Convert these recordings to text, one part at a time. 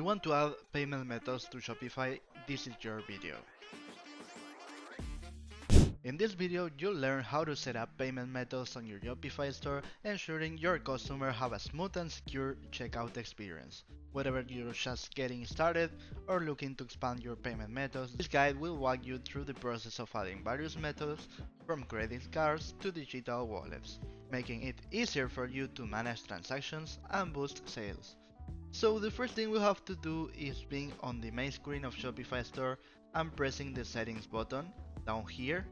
You want to add payment methods to Shopify? This is your video. In this video, you'll learn how to set up payment methods on your Shopify store, ensuring your customers have a smooth and secure checkout experience. Whether you're just getting started or looking to expand your payment methods, this guide will walk you through the process of adding various methods from credit cards to digital wallets, making it easier for you to manage transactions and boost sales. So the first thing we have to do is being on the main screen of Shopify store and pressing the settings button down here,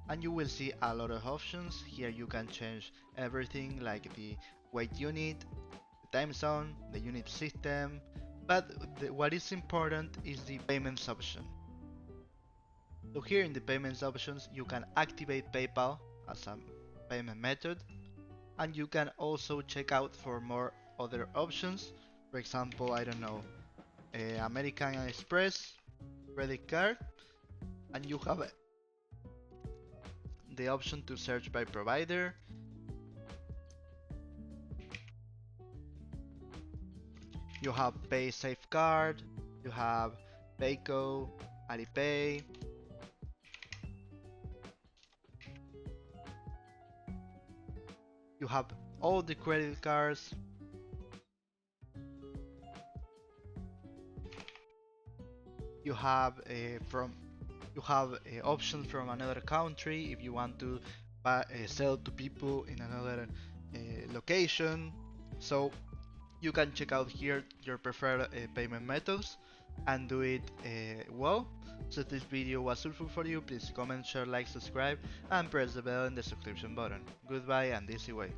and you will see a lot of options. Here you can change everything like the weight unit, the time zone, the unit system, but what is important is the payments option. So here in the payments options you can activate PayPal as a payment method, and you can also check out for more other options. For example, I don't know, American Express credit card, and you have the option to search by provider. You have Pay Safeguard, you have Payco, Alipay. You have all the credit cards. You have options from another country if you want to sell to people in another location. So you can check out here your preferred payment methods and do it well. So if this video was useful for you, please comment, share, like, subscribe, and press the bell and the subscription button. Goodbye and easy way.